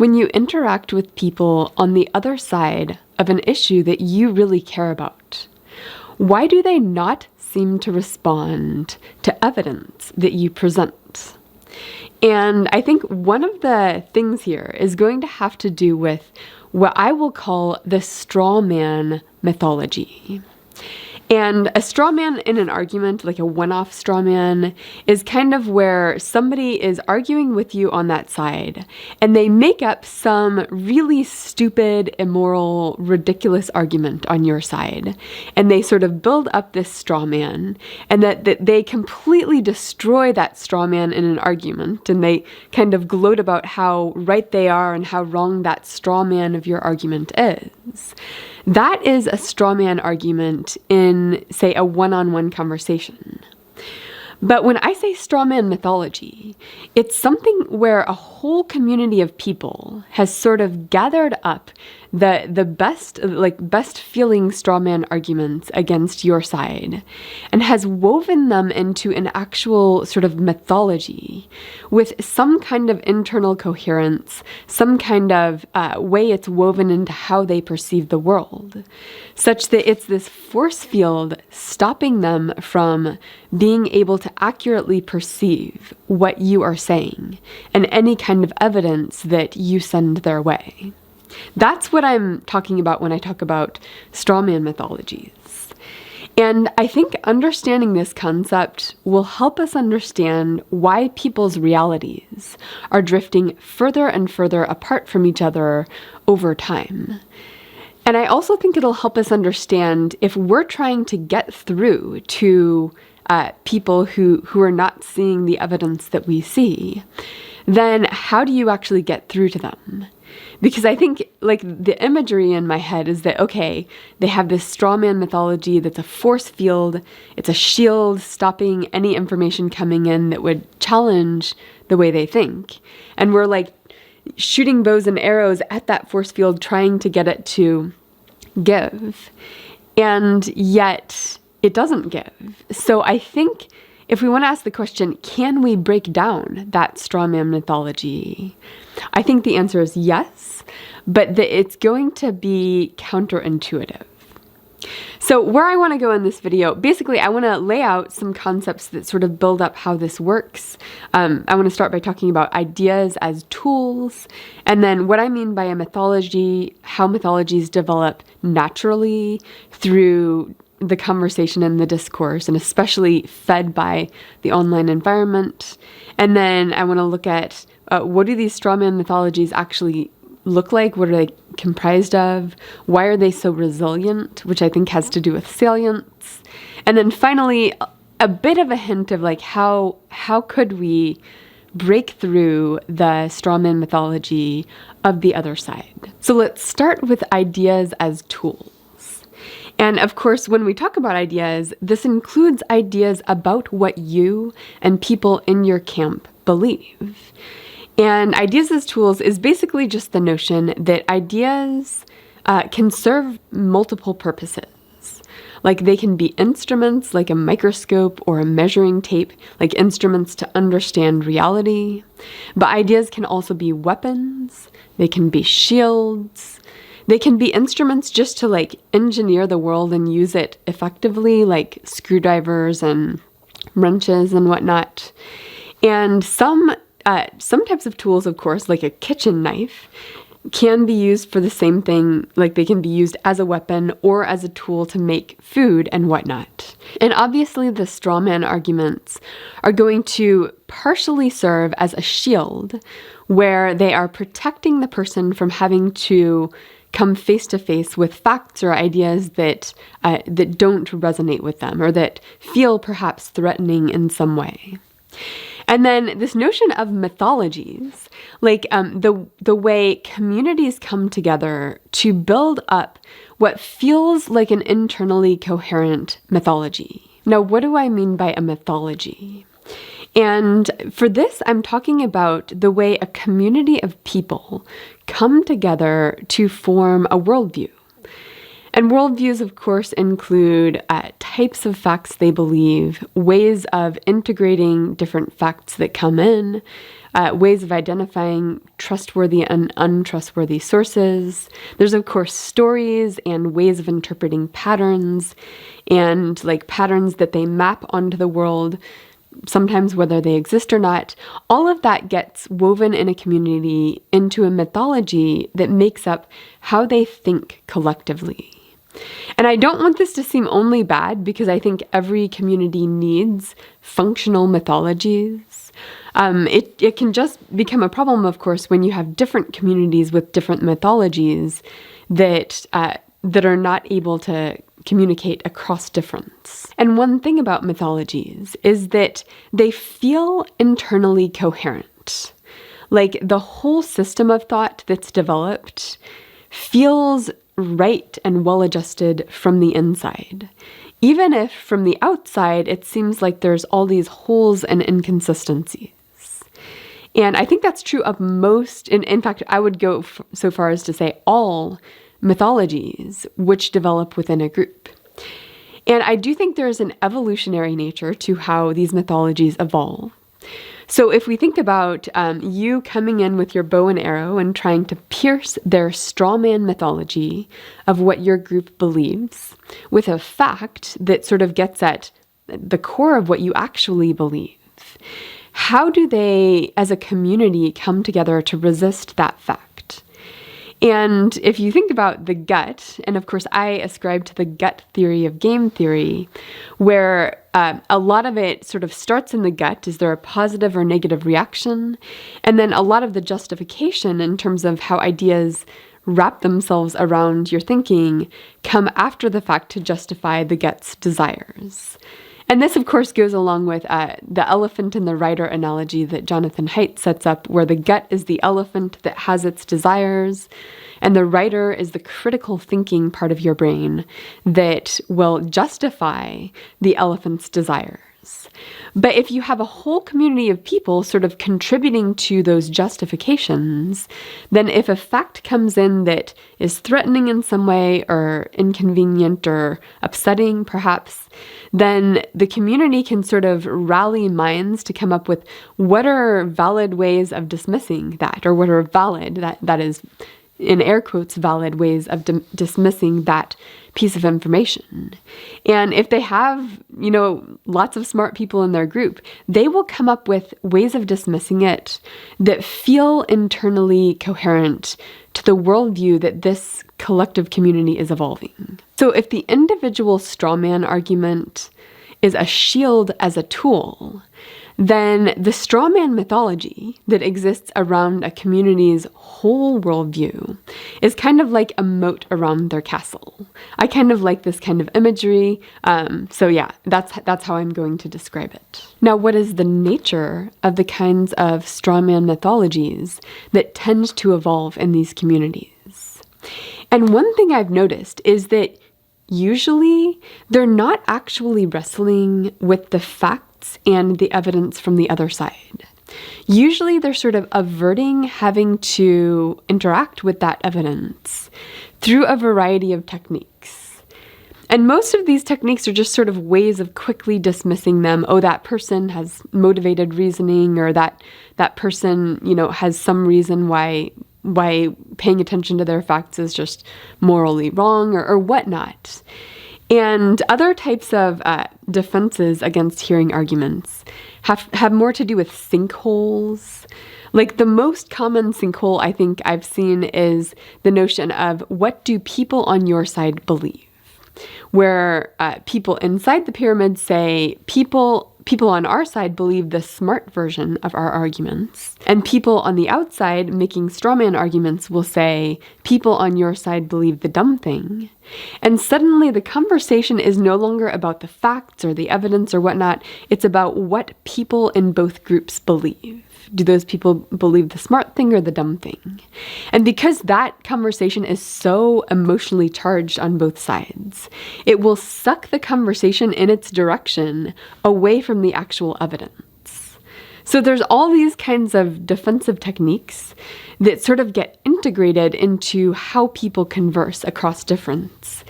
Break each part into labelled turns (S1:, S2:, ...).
S1: when you interact with people on the other side of an issue that you really care about? Why do they not seem to respond to evidence that you present? And I think one of the things here is going to have to do with what I will call the straw man mythology. And a straw man in an argument, like a one-off straw man, is kind of where somebody is arguing with you on that side, and they make up some really stupid, immoral, ridiculous argument on your side. And they sort of build up this straw man, and that they completely destroy that straw man in an argument, and they kind of gloat about how right they are and how wrong that straw man of your argument is. That is a straw man argument in, say, a one-on-one conversation. But when I say straw man mythology, it's something where a whole community of people has sort of gathered up the best feeling straw man arguments against your side and has woven them into an actual sort of mythology with some kind of internal coherence, some kind of way it's woven into how they perceive the world, such that it's this force field stopping them from being able to accurately perceive what you are saying and any kind of evidence that you send their way. That's what I'm talking about when I talk about straw man mythologies. And I think understanding this concept will help us understand why people's realities are drifting further and further apart from each other over time. And I also think it'll help us understand if we're trying to get through to people who are not seeing the evidence that we see, then how do you actually get through to them? Because I think, like, the imagery in my head is that, okay, they have this straw man mythology that's a force field, it's a shield stopping any information coming in that would challenge the way they think. And we're like shooting bows and arrows at that force field trying to get it to give. And yet it doesn't give. So I think if we want to ask the question, can we break down that straw man mythology? I think the answer is yes, but it's going to be counterintuitive. So where I want to go in this video, basically I want to lay out some concepts that sort of build up how this works. I want to start by talking about ideas as tools, and then what I mean by a mythology, how mythologies develop naturally through the conversation and the discourse, and especially fed by the online environment. And then I want to look at what do these straw man mythologies actually look like? What are they comprised of? Why are they so resilient? Which I think has to do with salience. And then finally, a bit of a hint of like how could we break through the straw man mythology of the other side. So let's start with ideas as tools. And of course, when we talk about ideas, this includes ideas about what you and people in your camp believe. And ideas as tools is basically just the notion that ideas can serve multiple purposes. Like they can be instruments like a microscope or a measuring tape, like instruments to understand reality. But ideas can also be weapons, they can be shields, they can be instruments just to like engineer the world and use it effectively, like screwdrivers and wrenches and whatnot. And some types of tools, of course, like a kitchen knife, can be used for the same thing, like they can be used as a weapon or as a tool to make food and whatnot. And obviously the straw man arguments are going to partially serve as a shield where they are protecting the person from having to come face to face with facts or ideas that don't resonate with them or that feel perhaps threatening in some way. And then this notion of mythologies, like the way communities come together to build up what feels like an internally coherent mythology. Now, what do I mean by a mythology? And for this, I'm talking about the way a community of people come together to form a worldview. And worldviews, of course, include types of facts they believe, ways of integrating different facts that come in, ways of identifying trustworthy and untrustworthy sources. There's, of course, stories and ways of interpreting patterns and like patterns that they map onto the world, sometimes whether they exist or not. All of that gets woven in a community into a mythology that makes up how they think collectively. And I don't want this to seem only bad, because I think every community needs functional mythologies. It can just become a problem, of course, when you have different communities with different mythologies that are not able to communicate across difference. And one thing about mythologies is that they feel internally coherent. Like the whole system of thought that's developed feels right and well-adjusted from the inside, even if from the outside it seems like there's all these holes and inconsistencies. And I think that's true of most, in fact, I would go so far as to say all mythologies which develop within a group. And I do think there is an evolutionary nature to how these mythologies evolve. So if we think about you coming in with your bow and arrow and trying to pierce their straw man mythology of what your group believes with a fact that sort of gets at the core of what you actually believe, how do they, as a community, come together to resist that fact? And if you think about the gut, and of course I ascribe to the gut theory of game theory, where a lot of it sort of starts in the gut. Is there a positive or negative reaction? And then a lot of the justification in terms of how ideas wrap themselves around your thinking come after the fact to justify the gut's desires. And this, of course, goes along with the elephant and the rider analogy that Jonathan Haidt sets up, where the gut is the elephant that has its desires, and the rider is the critical thinking part of your brain that will justify the elephant's desires. But if you have a whole community of people sort of contributing to those justifications, then if a fact comes in that is threatening in some way or inconvenient or upsetting perhaps, then the community can sort of rally minds to come up with what are valid ways of dismissing that, or what are valid, that is in air quotes, valid ways of dismissing that piece of information. And if they have, lots of smart people in their group, they will come up with ways of dismissing it that feel internally coherent to the worldview that this collective community is evolving. So if the individual straw man argument is a shield as a tool, then the straw man mythology that exists around a community's whole worldview is kind of like a moat around their castle. I kind of like this kind of imagery. So yeah, that's how I'm going to describe it. Now, what is the nature of the kinds of straw man mythologies that tend to evolve in these communities? And one thing I've noticed is that usually they're not actually wrestling with the facts and the evidence from the other side. Usually they're sort of averting having to interact with that evidence through a variety of techniques. And most of these techniques are just sort of ways of quickly dismissing them. Oh, that person has motivated reasoning, or that person, has some reason why paying attention to their facts is just morally wrong, or whatnot. And other types of defenses against hearing arguments have more to do with sinkholes. Like the most common sinkhole I think I've seen is the notion of, what do people on your side believe? Where people inside the pyramid say, people on our side believe the smart version of our arguments, and people on the outside making straw man arguments will say, people on your side believe the dumb thing. And suddenly the conversation is no longer about the facts or the evidence or whatnot. It's about what people in both groups believe. Do those people believe the smart thing or the dumb thing? And because that conversation is so emotionally charged on both sides, it will suck the conversation in its direction away from the actual evidence. So there's all these kinds of defensive techniques that sort of get integrated into how people converse across difference.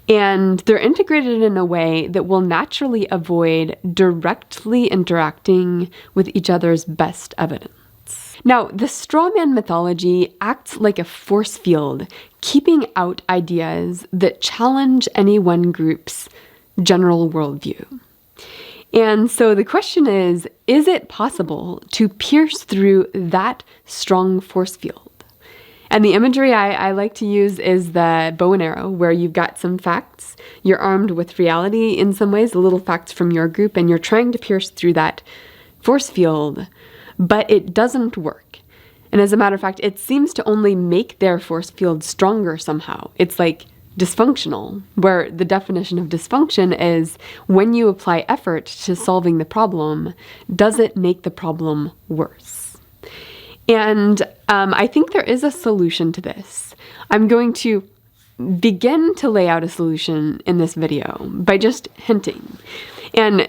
S1: And they're integrated in a way that will naturally avoid directly interacting with each other's best evidence. Now, the strawman mythology acts like a force field, keeping out ideas that challenge any one group's general worldview. And so the question is it possible to pierce through that strong force field? And the imagery I like to use is the bow and arrow, where you've got some facts, you're armed with reality in some ways, the little facts from your group, and you're trying to pierce through that force field, but it doesn't work. And as a matter of fact, it seems to only make their force field stronger somehow. It's like dysfunctional, where the definition of dysfunction is when you apply effort to solving the problem, does it make the problem worse? And I think there is a solution to this. I'm going to begin to lay out a solution in this video by just hinting. And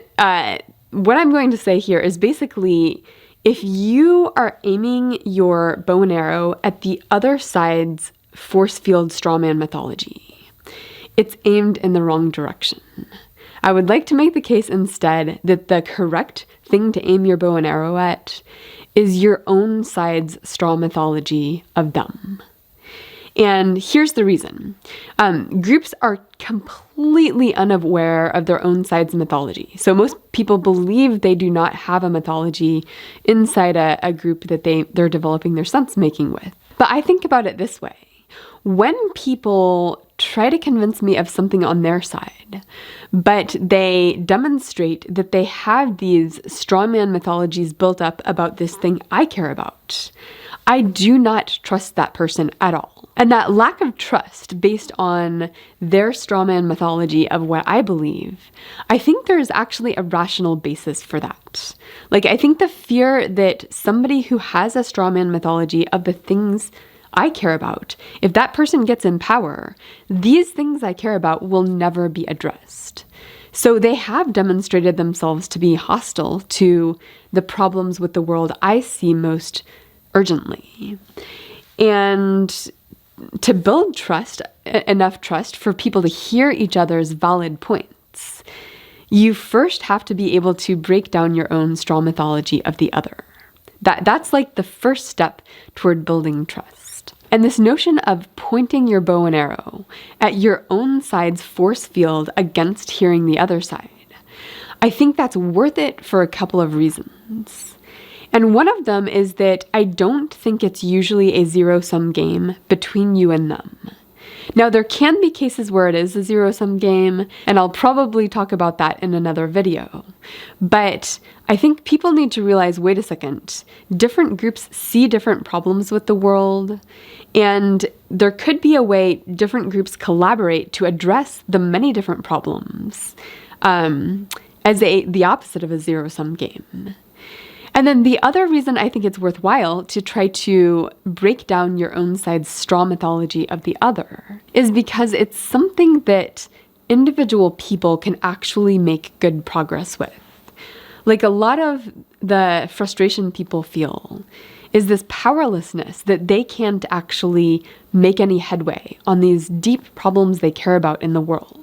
S1: what I'm going to say here is basically, if you are aiming your bow and arrow at the other side's force field strawman mythology, it's aimed in the wrong direction. I would like to make the case instead that the correct thing to aim your bow and arrow at is your own side's straw mythology of them. And here's the reason. Groups are completely unaware of their own side's mythology. So most people believe they do not have a mythology inside a group that they're developing their sense-making with. But I think about it this way. When people try to convince me of something on their side, but they demonstrate that they have these strawman mythologies built up about this thing I care about, I do not trust that person at all. And that lack of trust based on their strawman mythology of what I believe, I think there's actually a rational basis for that. Like, I think the fear that somebody who has a strawman mythology of the things I care about, if that person gets in power, these things I care about will never be addressed. So they have demonstrated themselves to be hostile to the problems with the world I see most urgently. And to build trust, enough trust for people to hear each other's valid points, you first have to be able to break down your own straw mythology of the other. That's like the first step toward building trust. And this notion of pointing your bow and arrow at your own side's force field against hearing the other side, I think that's worth it for a couple of reasons. And one of them is that I don't think it's usually a zero-sum game between you and them. Now, there can be cases where it is a zero-sum game, and I'll probably talk about that in another video. But I think people need to realize, wait a second, different groups see different problems with the world, and there could be a way different groups collaborate to address the many different problems as the opposite of a zero-sum game. And then the other reason I think it's worthwhile to try to break down your own side's straw mythology of the other is because it's something that individual people can actually make good progress with. Like, a lot of the frustration people feel is this powerlessness that they can't actually make any headway on these deep problems they care about in the world.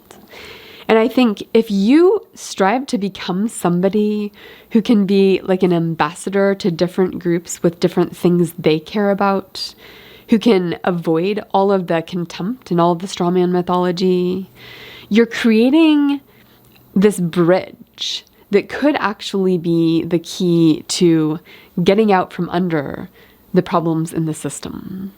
S1: And I think if you strive to become somebody who can be like an ambassador to different groups with different things they care about, who can avoid all of the contempt and all of the strawman mythology, you're creating this bridge that could actually be the key to getting out from under the problems in the system.